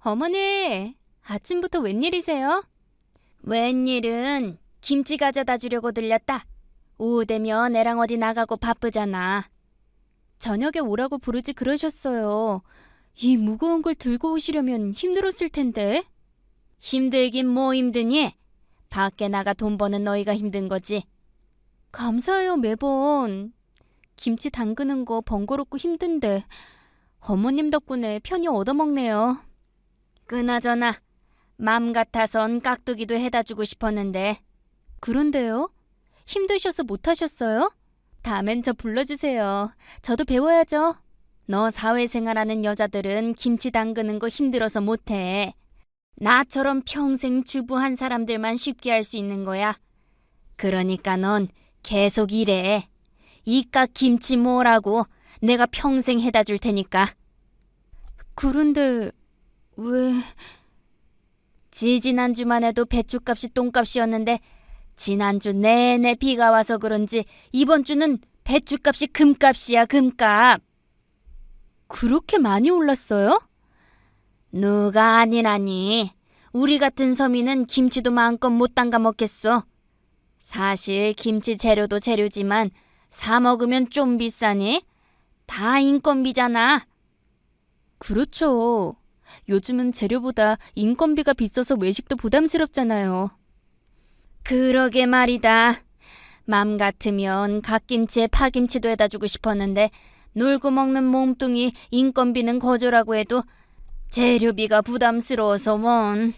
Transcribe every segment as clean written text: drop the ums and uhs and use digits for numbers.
어머니, 아침부터 웬일이세요? 웬일은 김치 가져다 주려고 들렸다. 오후 되면 애랑 어디 나가고 바쁘잖아. 저녁에 오라고 부르지 그러셨어요. 이 무거운 걸 들고 오시려면 힘들었을 텐데. 힘들긴 뭐 힘드니? 밖에 나가 돈 버는 너희가 힘든 거지. 감사해요, 매번. 김치 담그는 거 번거롭고 힘든데 어머님 덕분에 편히 얻어먹네요. 그나저나 맘 같아선 깍두기도 해다 주고 싶었는데. 그런데요? 힘드셔서 못하셨어요? 다음엔 저 불러주세요. 저도 배워야죠. 너 사회생활하는 여자들은 김치 담그는 거 힘들어서 못해. 나처럼 평생 주부한 사람들만 쉽게 할 수 있는 거야. 그러니까 넌 계속 일해. 이깟 김치 뭐라고 내가 평생 해다 줄 테니까. 그런데 왜... 지지난주만 해도 배추값이 똥값이었는데 지난주 내내 비가 와서 그런지 이번 주는 배추값이 금값이야, 금값. 그렇게 많이 올랐어요? 누가 아니라니. 우리 같은 서민은 김치도 마음껏 못 담가 먹겠어. 사실 김치 재료도 재료지만 사 먹으면 좀 비싸니? 다 인건비잖아. 그렇죠. 요즘은 재료보다 인건비가 비싸서 외식도 부담스럽잖아요. 그러게 말이다. 맘 같으면 갓김치에 파김치도 해다 주고 싶었는데 놀고 먹는 몸뚱이 인건비는 거저라고 해도 재료비가 부담스러워서 원.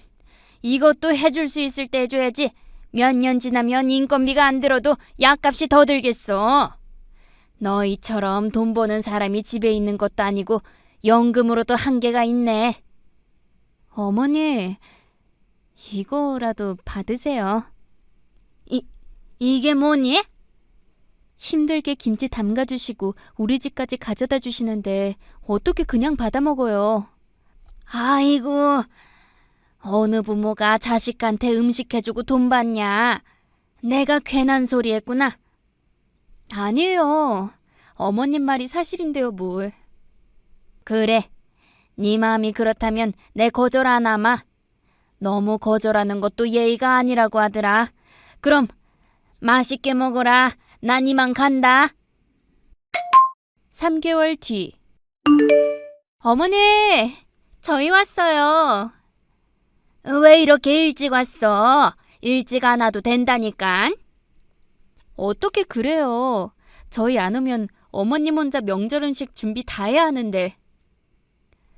이것도 해줄 수 있을 때 해줘야지. 몇 년 지나면 인건비가 안 들어도 약값이 더 들겠어. 너희처럼 돈 버는 사람이 집에 있는 것도 아니고 연금으로도 한계가 있네. 어머니, 이거라도 받으세요. 이게 뭐니? 힘들게 김치 담가주시고 우리 집까지 가져다 주시는데 어떻게 그냥 받아 먹어요? 아이고, 어느 부모가 자식한테 음식 해주고 돈 받냐? 내가 괜한 소리 했구나. 아니에요. 어머님 말이 사실인데요, 뭘. 그래, 네 마음이 그렇다면 내 거절 안 하마. 너무 거절하는 것도 예의가 아니라고 하더라. 그럼 맛있게 먹어라. 난 이만 간다. 3개월 뒤. 어머니, 저희 왔어요. 왜 이렇게 일찍 왔어? 일찍 안 와도 된다니까. 어떻게 그래요? 저희 안 오면 어머님 혼자 명절 음식 준비 다 해야 하는데.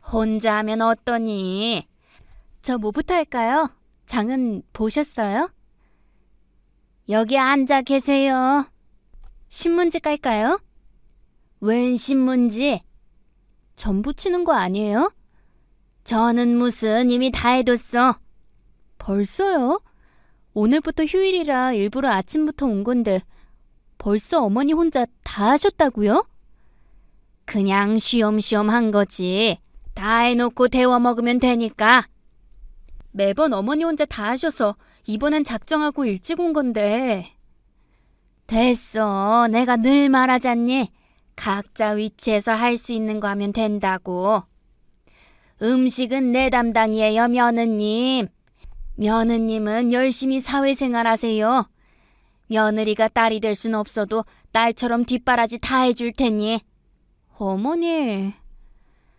혼자 하면 어떠니? 저 뭐부터 할까요? 장은 보셨어요? 여기 앉아 계세요. 신문지 깔까요? 웬 신문지? 전 부치는 거 아니에요? 저는 무슨 이미 다 해뒀어. 벌써요? 오늘부터 휴일이라 일부러 아침부터 온 건데 벌써 어머니 혼자 다 하셨다고요? 그냥 쉬엄쉬엄 한 거지. 다 해놓고 데워 먹으면 되니까. 매번 어머니 혼자 다 하셔서 이번엔 작정하고 일찍 온 건데. 됐어. 내가 늘 말하잖니. 각자 위치에서 할 수 있는 거 하면 된다고. 음식은 내 담당이에요, 며느님. 며느님은 열심히 사회생활 하세요. 며느리가 딸이 될 순 없어도 딸처럼 뒷바라지 다 해줄 테니. 어머니,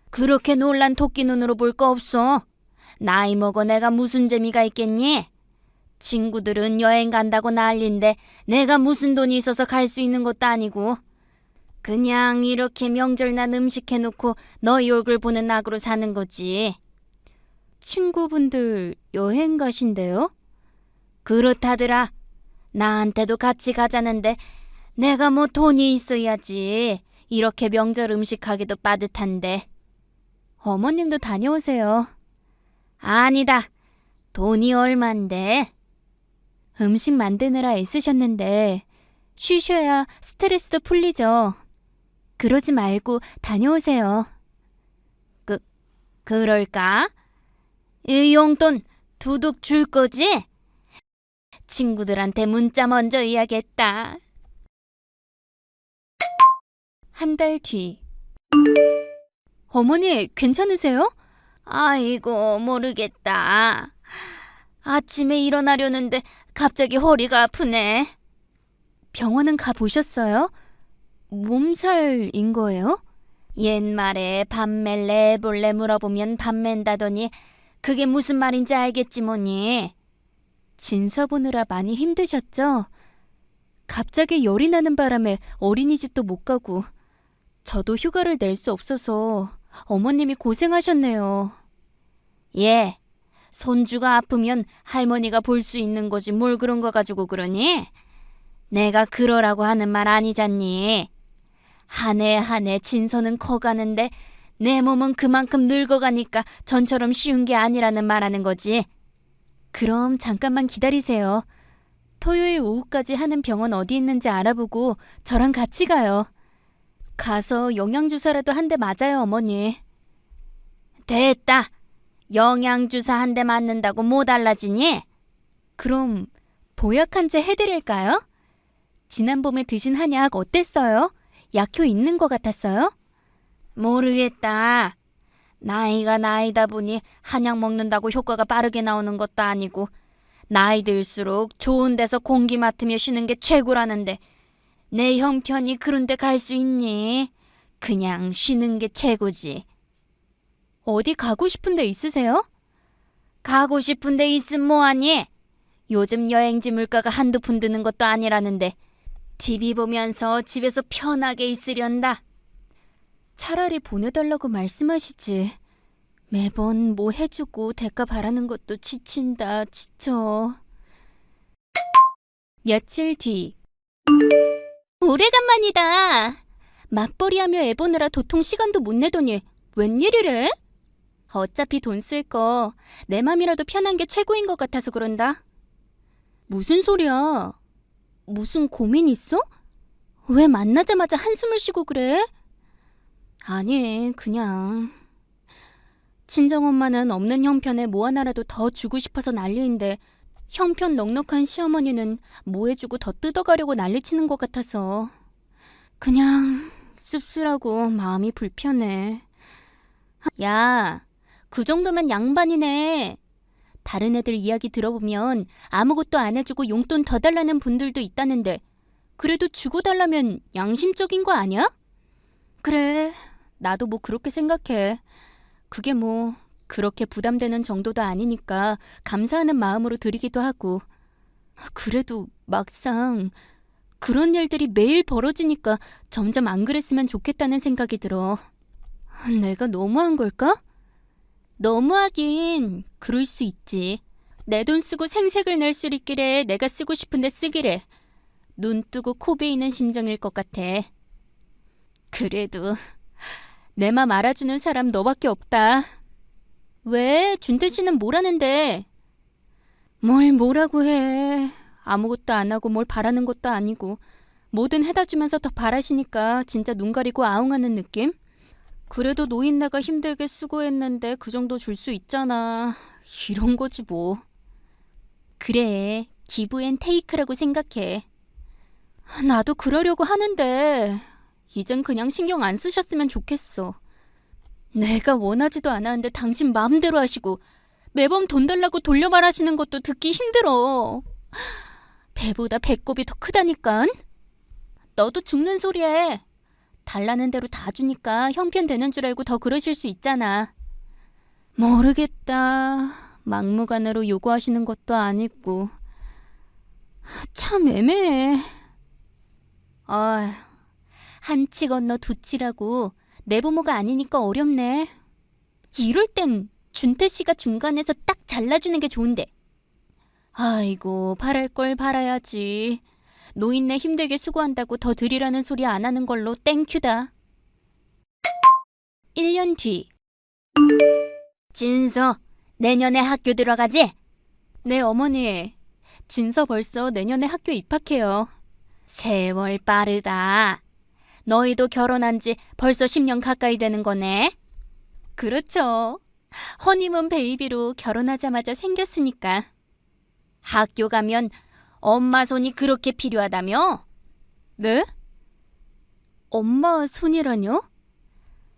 그렇게 놀란 토끼 눈으로 볼 거 없어. 나이 먹어 내가 무슨 재미가 있겠니? 친구들은 여행 간다고 난린데 내가 무슨 돈이 있어서 갈 수 있는 것도 아니고. 그냥 이렇게 명절날 음식 해놓고 너희 얼굴 보는 낙으로 사는 거지. 친구분들 여행 가신대요? 그렇다더라. 나한테도 같이 가자는데 내가 뭐 돈이 있어야지. 이렇게 명절 음식 하기도 빠듯한데. 어머님도 다녀오세요. 아니다. 돈이 얼만데? 음식 만드느라 애쓰셨는데 쉬셔야 스트레스도 풀리죠. 그러지 말고 다녀오세요. 그럴까? 이 용돈 두둑 줄 거지? 친구들한테 문자 먼저 해야겠다. 한 달 뒤. 어머니, 괜찮으세요? 아이고, 모르겠다. 아침에 일어나려는데 갑자기 허리가 아프네. 병원은 가보셨어요? 몸살인 거예요? 옛말에 밥 맬래 애볼래 물어보면 밥 맨다더니 그게 무슨 말인지 알겠지 뭐니. 진서 보느라 많이 힘드셨죠? 갑자기 열이 나는 바람에 어린이집도 못 가고 저도 휴가를 낼 수 없어서 어머님이 고생하셨네요. 예, 손주가 아프면 할머니가 볼 수 있는 거지 뭘 그런 거 가지고 그러니? 내가 그러라고 하는 말 아니잖니. 한 해 한 해 진서는 커가는데 내 몸은 그만큼 늙어가니까 전처럼 쉬운 게 아니라는 말하는 거지. 그럼 잠깐만 기다리세요. 토요일 오후까지 하는 병원 어디 있는지 알아보고 저랑 같이 가요. 가서 영양주사라도 한 대 맞아요, 어머니. 됐다. 영양주사 한 대 맞는다고 뭐 달라지니? 그럼 보약 한 제 해드릴까요? 지난 봄에 드신 한약 어땠어요? 약효 있는 것 같았어요? 모르겠다. 나이가 나이다 보니 한약 먹는다고 효과가 빠르게 나오는 것도 아니고 나이 들수록 좋은 데서 공기 맡으며 쉬는 게 최고라는데 내 형편이 그런 데 갈 수 있니? 그냥 쉬는 게 최고지. 어디 가고 싶은 데 있으세요? 가고 싶은 데 있음 뭐하니? 요즘 여행지 물가가 한두 푼 드는 것도 아니라는데 TV 보면서 집에서 편하게 있으련다. 차라리 보내달라고 말씀하시지. 매번 뭐 해주고 대가 바라는 것도 지친다, 지쳐. 며칠 뒤. 오래간만이다. 맞벌이하며 애 보느라 도통 시간도 못 내더니 웬일이래? 어차피 돈 쓸 거 내 맘이라도 편한 게 최고인 것 같아서 그런다. 무슨 소리야? 무슨 고민 있어? 왜 만나자마자 한숨을 쉬고 그래? 아니, 그냥 친정엄마는 없는 형편에 뭐 하나라도 더 주고 싶어서 난리인데 형편 넉넉한 시어머니는 뭐 해주고 더 뜯어가려고 난리치는 것 같아서 그냥 씁쓸하고 마음이 불편해. 야, 그 정도면 양반이네. 다른 애들 이야기 들어보면 아무것도 안 해주고 용돈 더 달라는 분들도 있다는데 그래도 주고 달라면 양심적인 거 아니야? 그래, 나도 뭐 그렇게 생각해. 그게 뭐 그렇게 부담되는 정도도 아니니까 감사하는 마음으로 드리기도 하고. 그래도 막상 그런 일들이 매일 벌어지니까 점점 안 그랬으면 좋겠다는 생각이 들어. 내가 너무한 걸까? 너무하긴 그럴 수 있지. 내 돈 쓰고 생색을 낼 수 있기래 내가 쓰고 싶은데 쓰기래. 눈 뜨고 코 베이는 심정일 것 같아. 그래도 내 맘 알아주는 사람 너밖에 없다. 왜? 준태 씨는 뭐라는데? 뭘 뭐라고 해. 아무것도 안 하고 뭘 바라는 것도 아니고 뭐든 해다 주면서 더 바라시니까 진짜 눈 가리고 아웅하는 느낌? 그래도 노인네가 힘들게 수고했는데 그 정도 줄 수 있잖아. 이런 거지 뭐. 그래, 기브 앤 테이크라고 생각해. 나도 그러려고 하는데 이젠 그냥 신경 안 쓰셨으면 좋겠어. 내가 원하지도 않았는데 당신 마음대로 하시고 매번 돈 달라고 돌려말하시는 것도 듣기 힘들어. 배보다 배꼽이 더 크다니깐. 너도 죽는 소리 해. 달라는 대로 다 주니까 형편되는 줄 알고 더 그러실 수 있잖아. 모르겠다. 막무가내로 요구하시는 것도 아니고. 참 애매해. 한치 건너 두치라고 내 부모가 아니니까 어렵네. 이럴 땐 준태 씨가 중간에서 딱 잘라주는 게 좋은데. 아이고, 바랄 걸 바라야지. 노인네 힘들게 수고한다고 더 드리라는 소리 안 하는 걸로 땡큐다. 1년 뒤. 진서, 내년에 학교 들어가지? 네, 어머니. 진서 벌써 내년에 학교 입학해요. 세월 빠르다. 너희도 결혼한 지 벌써 10년 가까이 되는 거네. 그렇죠. 허니문 베이비로 결혼하자마자 생겼으니까. 학교 가면 엄마 손이 그렇게 필요하다며? 네? 엄마 손이라뇨?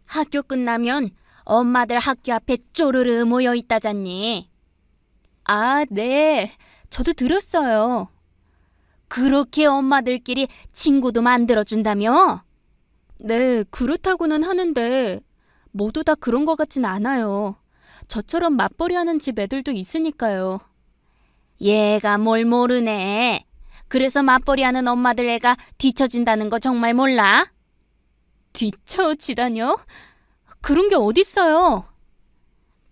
학교 끝나면 엄마들 학교 앞에 쪼르르 모여 있다잖니. 아, 네. 저도 들었어요. 그렇게 엄마들끼리 친구도 만들어준다며? 네, 그렇다고는 하는데 모두 다 그런 것 같진 않아요. 저처럼 맞벌이 하는 집 애들도 있으니까요. 얘가 뭘 모르네. 그래서 맞벌이 하는 엄마들 애가 뒤처진다는 거 정말 몰라? 뒤처지다뇨? 그런 게 어딨어요?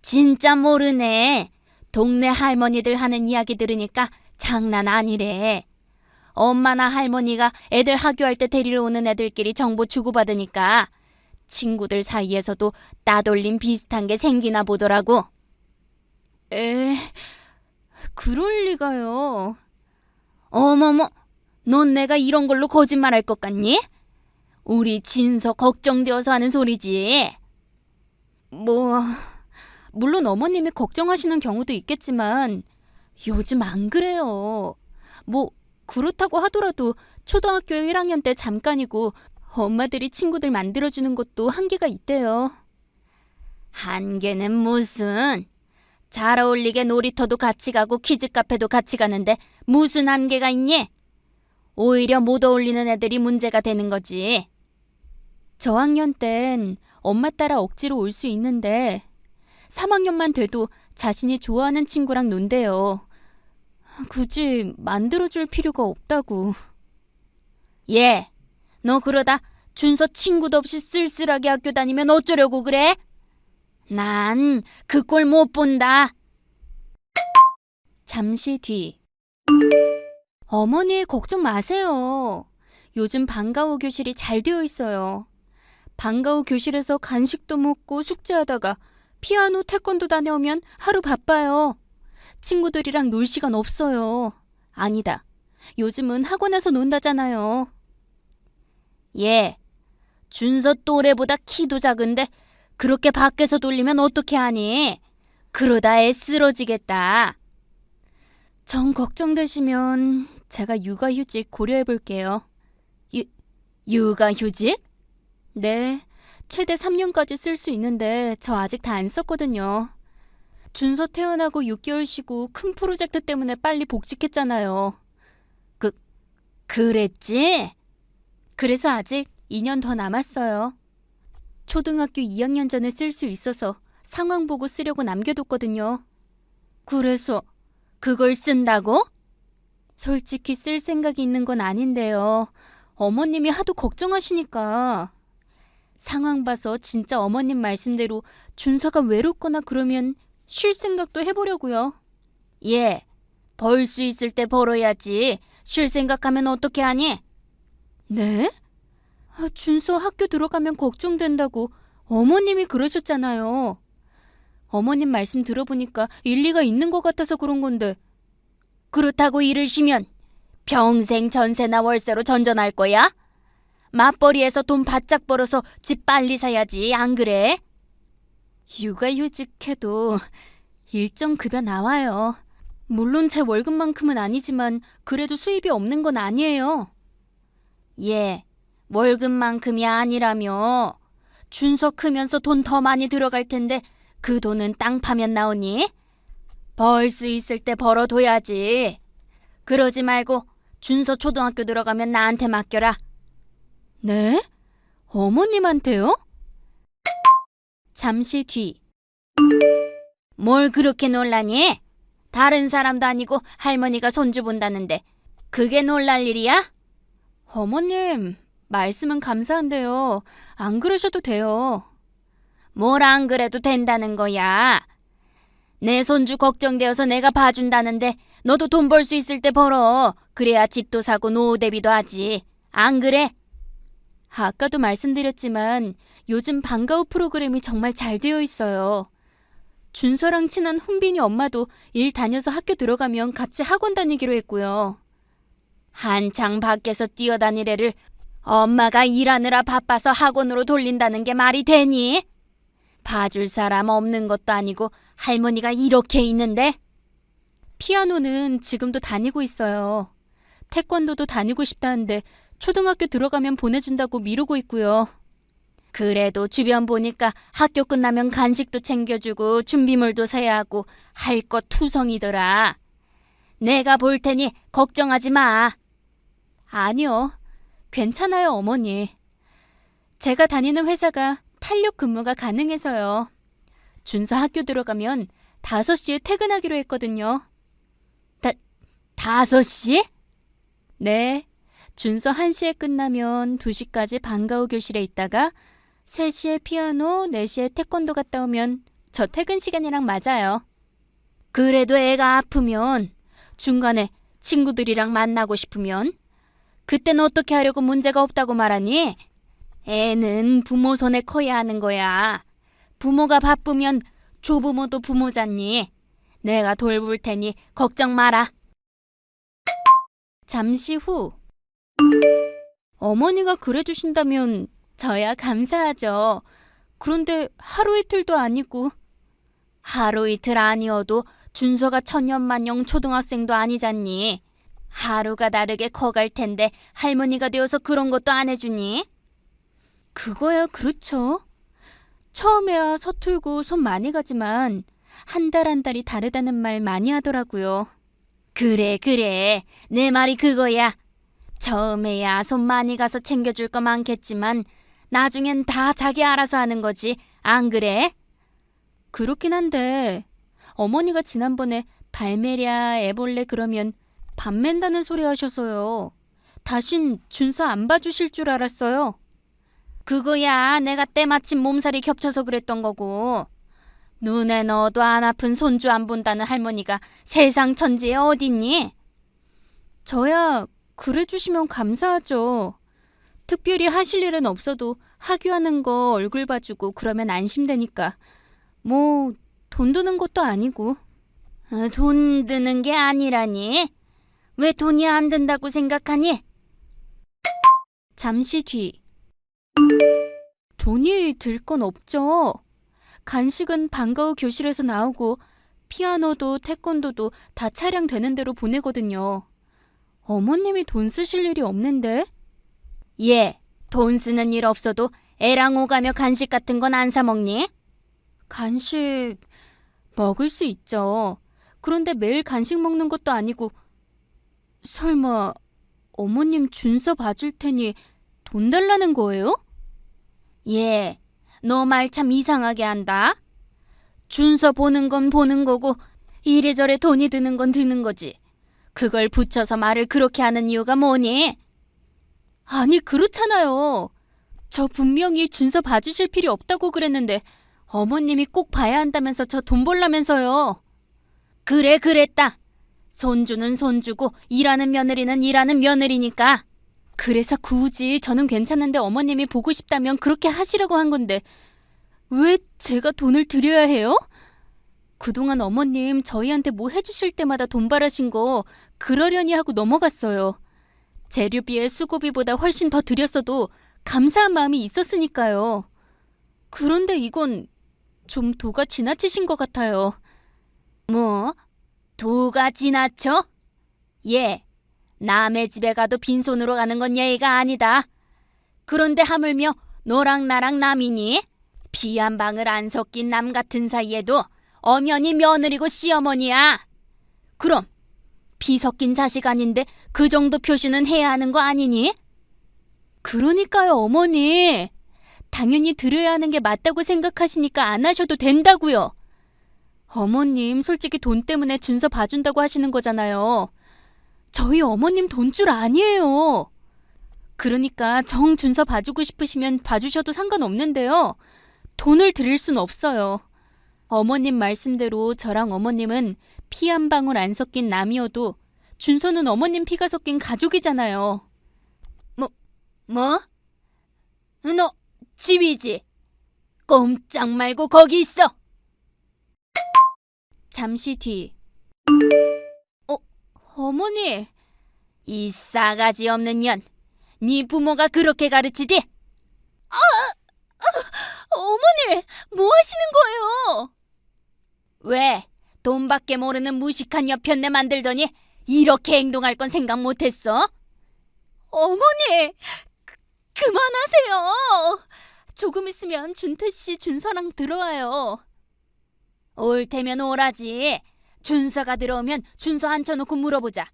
진짜 모르네. 동네 할머니들 하는 이야기 들으니까 장난 아니래. 엄마나 할머니가 애들 학교할 때 데리러 오는 애들끼리 정보 주고받으니까 친구들 사이에서도 따돌림 비슷한 게 생기나 보더라고. 에, 그럴 리가요. 어머머, 넌 내가 이런 걸로 거짓말할 것 같니? 우리 진서 걱정되어서 하는 소리지. 뭐, 물론 어머님이 걱정하시는 경우도 있겠지만 요즘 안 그래요. 뭐 그렇다고 하더라도 초등학교 1학년 때 잠깐이고 엄마들이 친구들 만들어주는 것도 한계가 있대요. 한계는 무슨. 잘 어울리게 놀이터도 같이 가고 키즈 카페도 같이 가는데 무슨 한계가 있니? 오히려 못 어울리는 애들이 문제가 되는 거지. 저학년 땐 엄마 따라 억지로 올 수 있는데 3학년만 돼도 자신이 좋아하는 친구랑 논대요. 굳이 만들어줄 필요가 없다고. 얘, 너 그러다 준서 친구도 없이 쓸쓸하게 학교 다니면 어쩌려고 그래? 난 그 꼴 못 본다. 잠시 뒤. 어머니 걱정 마세요. 요즘 방과후 교실이 잘 되어 있어요. 방과후 교실에서 간식도 먹고 숙제하다가 피아노, 태권도 다녀오면 하루 바빠요. 친구들이랑 놀 시간 없어요. 아니다. 요즘은 학원에서 논다잖아요. 얘, 준서 또래보다 키도 작은데 그렇게 밖에서 놀리면 어떻게 하니? 그러다 애 쓰러지겠다. 정 걱정되시면 제가 육아휴직 고려해볼게요. 육아휴직? 네, 최대 3년까지 쓸 수 있는데 저 아직 다 안 썼거든요. 준서 태어나고 6개월 쉬고 큰 프로젝트 때문에 빨리 복직했잖아요. 그랬지? 그래서 아직 2년 더 남았어요. 초등학교 2학년 전에 쓸 수 있어서 상황 보고 쓰려고 남겨뒀거든요. 그래서 그걸 쓴다고? 솔직히 쓸 생각이 있는 건 아닌데요. 어머님이 하도 걱정하시니까. 상황 봐서 진짜 어머님 말씀대로 준서가 외롭거나 그러면 쉴 생각도 해보려고요. 얘, 벌 수 있을 때 벌어야지. 쉴 생각하면 어떻게 하니? 네? 준서 학교 들어가면 걱정된다고 어머님이 그러셨잖아요. 어머님 말씀 들어보니까 일리가 있는 것 같아서 그런 건데. 그렇다고 일을 쉬면 평생 전세나 월세로 전전할 거야? 맞벌이해서 돈 바짝 벌어서 집 빨리 사야지, 안 그래? 육아휴직해도 일정 급여 나와요. 물론 제 월급만큼은 아니지만 그래도 수입이 없는 건 아니에요. 얘, 월급만큼이 아니라며. 준서 크면서 돈 더 많이 들어갈 텐데 그 돈은 땅 파면 나오니? 벌 수 있을 때 벌어둬야지. 그러지 말고 준서 초등학교 들어가면 나한테 맡겨라. 네? 어머님한테요? 잠시 뒤. 뭘 그렇게 놀라니? 다른 사람도 아니고 할머니가 손주 본다는데 그게 놀랄 일이야? 어머님, 말씀은 감사한데요. 안 그러셔도 돼요. 뭘 안 그래도 된다는 거야. 내 손주 걱정되어서 내가 봐준다는데 너도 돈 벌 수 있을 때 벌어. 그래야 집도 사고 노후 대비도 하지. 안 그래? 아까도 말씀드렸지만 요즘 방과후 프로그램이 정말 잘 되어 있어요. 준서랑 친한 훈빈이 엄마도 일 다녀서 학교 들어가면 같이 학원 다니기로 했고요. 한창 밖에서 뛰어다닐 애를 엄마가 일하느라 바빠서 학원으로 돌린다는 게 말이 되니? 봐줄 사람 없는 것도 아니고 할머니가 이렇게 있는데? 피아노는 지금도 다니고 있어요. 태권도도 다니고 싶다는데 초등학교 들어가면 보내준다고 미루고 있고요. 그래도 주변 보니까 학교 끝나면 간식도 챙겨주고 준비물도 사야 하고 할 것 투성이더라. 내가 볼 테니 걱정하지 마. 아니요. 괜찮아요, 어머니. 제가 다니는 회사가 탄력 근무가 가능해서요. 준서 학교 들어가면 5시에 퇴근하기로 했거든요. 5시? 네. 준서 1시에 끝나면 2시까지 방과후 교실에 있다가 3시에 피아노, 4시에 태권도 갔다 오면 저 퇴근 시간이랑 맞아요. 그래도 애가 아프면 중간에 친구들이랑 만나고 싶으면 그때는 어떻게 하려고 문제가 없다고 말하니? 애는 부모 손에 커야 하는 거야. 부모가 바쁘면 조부모도 부모잖니. 내가 돌볼 테니 걱정 마라. 잠시 후 어머니가 그래 주신다면 저야 감사하죠. 그런데 하루 이틀도 아니고. 하루 이틀 아니어도 준서가 천년만년 초등학생도 아니잖니. 하루가 다르게 커갈 텐데 할머니가 되어서 그런 것도 안 해주니? 그거야 그렇죠. 처음에야 서툴고 손 많이 가지만 한 달 한 달이 다르다는 말 많이 하더라고요. 그래. 내 말이 그거야. 처음에야 손 많이 가서 챙겨줄 거 많겠지만 나중엔 다 자기 알아서 하는 거지. 안 그래? 그렇긴 한데 어머니가 지난번에 발매랴 애벌레 그러면 밥 맨다는 소리 하셔서요. 다신 준서 안 봐주실 줄 알았어요. 그거야 내가 때마침 몸살이 겹쳐서 그랬던 거고. 눈에 넣어도 안 아픈 손주 안 본다는 할머니가 세상 천지에 어딨니? 저야 그래 주시면 감사하죠. 특별히 하실 일은 없어도 하교하는 거 얼굴 봐주고 그러면 안심되니까. 뭐 돈 드는 것도 아니고. 돈 드는 게 아니라니? 왜 돈이 안 든다고 생각하니? 잠시 뒤. 돈이 들 건 없죠. 간식은 방과후 교실에서 나오고 피아노도 태권도도 다 차량 되는 대로 보내거든요. 어머님이 돈 쓰실 일이 없는데? 예, 돈 쓰는 일 없어도 애랑 오가며 간식 같은 건 안 사 먹니? 간식 먹을 수 있죠. 그런데 매일 간식 먹는 것도 아니고. 설마 어머님 준서 봐줄 테니 돈 달라는 거예요? 예, 너 말 참 이상하게 한다. 준서 보는 건 보는 거고 이래저래 돈이 드는 건 드는 거지. 그걸 붙여서 말을 그렇게 하는 이유가 뭐니? 아니 그렇잖아요. 저 분명히 준서 봐주실 필요 없다고 그랬는데 어머님이 꼭 봐야 한다면서 저 돈 벌라면서요. 그래 그랬다. 손주는 손주고 일하는 며느리는 일하는 며느리니까. 그래서 굳이 저는 괜찮은데 어머님이 보고 싶다면 그렇게 하시라고 한 건데 왜 제가 돈을 드려야 해요? 그동안 어머님 저희한테 뭐 해주실 때마다 돈 바라신 거 그러려니 하고 넘어갔어요. 재료비에 수고비보다 훨씬 더 드렸어도 감사한 마음이 있었으니까요. 그런데 이건 좀 도가 지나치신 것 같아요. 뭐? 도가 지나쳐? 예, 남의 집에 가도 빈손으로 가는 건 예의가 아니다. 그런데 하물며 너랑 나랑 남이니? 피 한 방울 안 섞인 남 같은 사이에도 엄연히 며느리고 시어머니야. 그럼 피 섞인 자식 아닌데 그 정도 표시는 해야 하는 거 아니니? 그러니까요, 어머니. 당연히 드려야 하는 게 맞다고 생각하시니까 안 하셔도 된다고요. 어머님 솔직히 돈 때문에 준서 봐준다고 하시는 거잖아요. 저희 어머님 돈줄 아니에요. 그러니까 정 준서 봐주고 싶으시면 봐주셔도 상관없는데요. 돈을 드릴 순 없어요. 어머님 말씀대로 저랑 어머님은 피 한 방울 안 섞인 남이어도 준서는 어머님 피가 섞인 가족이잖아요. 뭐? 너 집이지? 꼼짝 말고 거기 있어. 잠시 뒤. 어머니. 이 싸가지 없는 년. 네 부모가 그렇게 가르치디? 어머니, 뭐 하시는 거예요? 왜? 돈밖에 모르는 무식한 여편네 만들더니 이렇게 행동할 건 생각 못했어? 어머니, 그만하세요. 조금 있으면 준태 씨 준서랑 들어와요. 올 테면 오라지. 준서가 들어오면 준서 앉혀놓고 물어보자.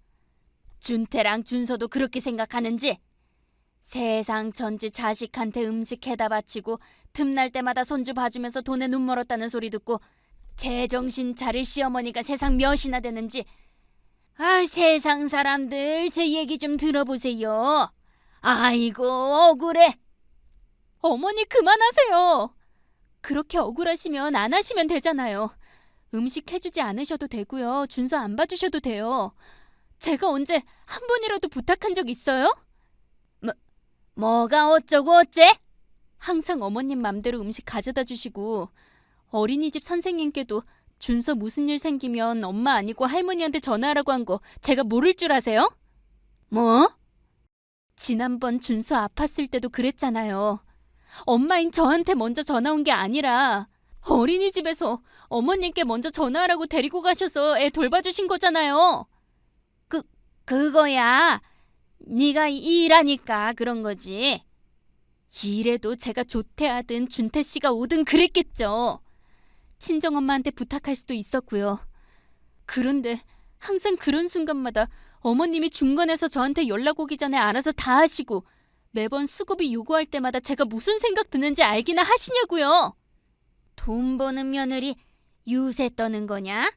준태랑 준서도 그렇게 생각하는지. 세상 전지 자식한테 음식 해다 바치고 틈날 때마다 손주 봐주면서 돈에 눈 멀었다는 소리 듣고 제정신 차릴 시어머니가 세상 몇이나 되는지. 아, 세상 사람들 제 얘기 좀 들어보세요. 아이고 억울해. 어머니 그만하세요. 그렇게 억울하시면 안 하시면 되잖아요. 음식 해주지 않으셔도 되고요. 준서 안 봐주셔도 돼요. 제가 언제 한 번이라도 부탁한 적 있어요? 뭐가 어쩌고 어째? 항상 어머님 맘대로 음식 가져다 주시고 어린이집 선생님께도 준서 무슨 일 생기면 엄마 아니고 할머니한테 전화하라고 한 거 제가 모를 줄 아세요? 뭐? 지난번 준서 아팠을 때도 그랬잖아요. 엄마인 저한테 먼저 전화 온 게 아니라 어린이집에서 어머님께 먼저 전화하라고 데리고 가셔서 애 돌봐주신 거잖아요. 그거야. 네가 일하니까 그런 거지. 이래도 제가 조퇴하든 준태 씨가 오든 그랬겠죠. 친정엄마한테 부탁할 수도 있었고요. 그런데 항상 그런 순간마다 어머님이 중간에서 저한테 연락 오기 전에 알아서 다 하시고 매번 수고비 요구할 때마다 제가 무슨 생각 드는지 알기나 하시냐고요. 돈 버는 며느리 유세 떠는 거냐?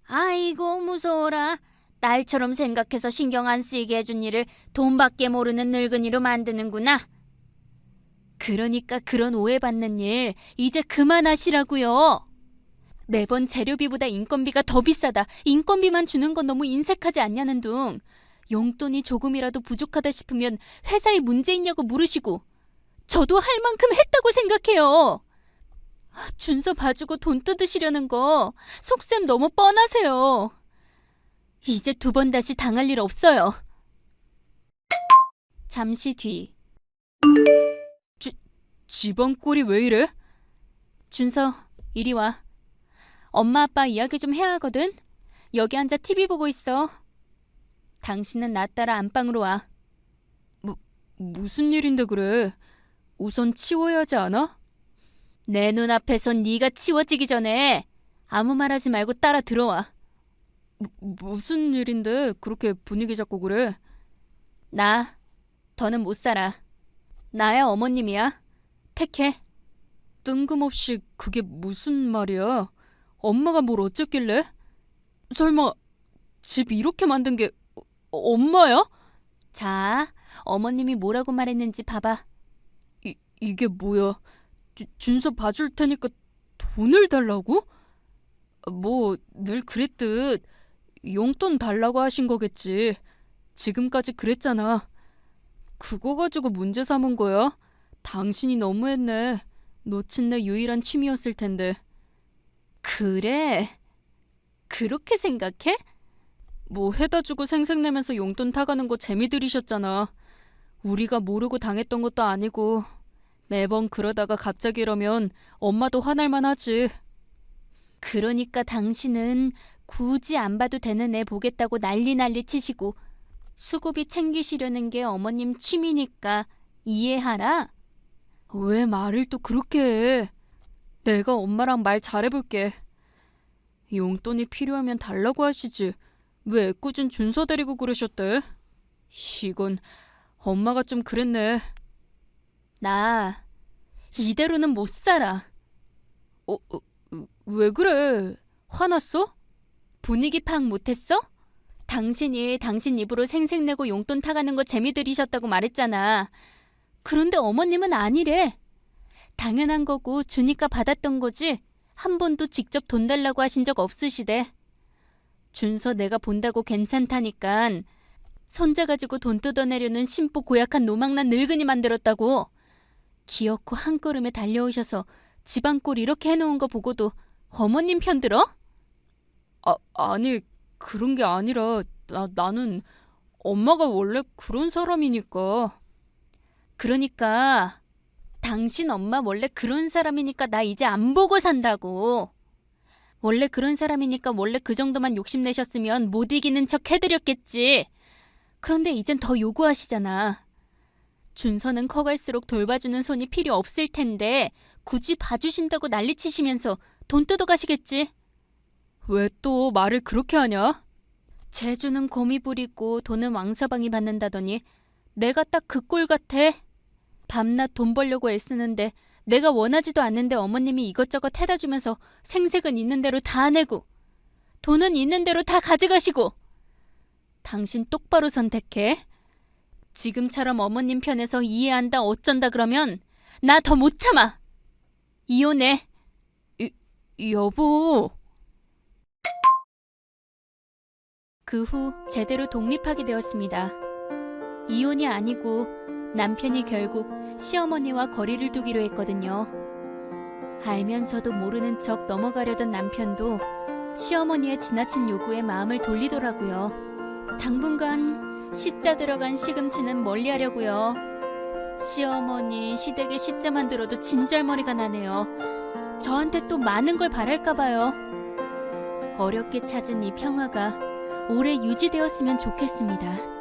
아이고 무서워라. 딸처럼 생각해서 신경 안 쓰이게 해준 일을 돈밖에 모르는 늙은이로 만드는구나. 그러니까 그런 오해받는 일 이제 그만하시라고요. 매번 재료비보다 인건비가 더 비싸다. 인건비만 주는 건 너무 인색하지 않냐는 둥. 용돈이 조금이라도 부족하다 싶으면 회사에 문제 있냐고 물으시고 저도 할 만큼 했다고 생각해요. 준서 봐주고 돈 뜯으시려는 거 속셈 너무 뻔하세요. 이제 두 번 다시 당할 일 없어요. 잠시 뒤. 집안 꼴이 왜 이래? 준서, 이리 와. 엄마 아빠 이야기 좀 해야 하거든. 여기 앉아 TV 보고 있어. 당신은 나 따라 안방으로 와. 무슨 일인데 그래? 우선 치워야 하지 않아? 내 눈앞에선 네가 치워지기 전에 아무 말하지 말고 따라 들어와. 무슨 일인데 그렇게 분위기 잡고 그래? 나, 더는 못 살아. 나야 어머님이야. 택해. 뜬금없이 그게 무슨 말이야? 엄마가 뭘 어쨌길래? 설마 집 이렇게 만든 게 엄마야? 자, 어머님이 뭐라고 말했는지 봐봐. 이게 뭐야? 준서 봐줄 테니까 돈을 달라고? 뭐 늘 그랬듯 용돈 달라고 하신 거겠지. 지금까지 그랬잖아. 그거 가지고 문제 삼은 거야? 당신이 너무했네. 놓친 내 유일한 취미였을 텐데. 그래? 그렇게 생각해? 뭐 해다 주고 생색내면서 용돈 타가는 거 재미 들이셨잖아. 우리가 모르고 당했던 것도 아니고 매번 그러다가 갑자기 이러면 엄마도 화날만 하지. 그러니까 당신은 굳이 안 봐도 되는 애 보겠다고 난리 치시고 수고비 챙기시려는 게 어머님 취미니까 이해하라? 왜 말을 또 그렇게 해? 내가 엄마랑 말 잘해볼게. 용돈이 필요하면 달라고 하시지. 왜 애꿎은 준서 데리고 그러셨대? 이건 엄마가 좀 그랬네. 나 이대로는 못 살아. 왜 그래? 화났어? 분위기 파악 못했어? 당신이 당신 입으로 생색내고 용돈 타가는 거 재미 들이셨다고 말했잖아. 그런데 어머님은 아니래. 당연한 거고 주니까 받았던 거지 한 번도 직접 돈 달라고 하신 적 없으시대. 준서 내가 본다고 괜찮다니깐 손자 가지고 돈 뜯어내려는 심보 고약한 노망난 늙은이 만들었다고. 기어코 한 걸음에 달려오셔서 집안 꼴 이렇게 해놓은 거 보고도 어머님 편들어? 아니 그런 게 아니라 나는 엄마가 원래 그런 사람이니까. 그러니까 당신 엄마 원래 그런 사람이니까 나 이제 안 보고 산다고. 원래 그런 사람이니까 원래 그 정도만 욕심내셨으면 못 이기는 척 해드렸겠지. 그런데 이젠 더 요구하시잖아. 준서는 커갈수록 돌봐주는 손이 필요 없을 텐데 굳이 봐주신다고 난리치시면서 돈 뜯어가시겠지. 왜 또 말을 그렇게 하냐? 재주는 곰이 부리고 돈은 왕서방이 받는다더니 내가 딱 그 꼴 같아. 밤낮 돈 벌려고 애쓰는데 내가 원하지도 않는데 어머님이 이것저것 해다 주면서 생색은 있는 대로 다 내고 돈은 있는 대로 다 가져가시고. 당신 똑바로 선택해. 지금처럼 어머님 편에서 이해한다 어쩐다 그러면 나 더 못 참아. 이혼해. 여보. 그 후 제대로 독립하게 되었습니다. 이혼이 아니고 남편이 결국 시어머니와 거리를 두기로 했거든요. 알면서도 모르는 척 넘어가려던 남편도 시어머니의 지나친 요구에 마음을 돌리더라고요. 당분간 시자 들어간 시금치는 멀리하려고요. 시어머니 시댁에 시자만 들어도 진절머리가 나네요. 저한테 또 많은 걸 바랄까봐요. 어렵게 찾은 이 평화가 오래 유지되었으면 좋겠습니다.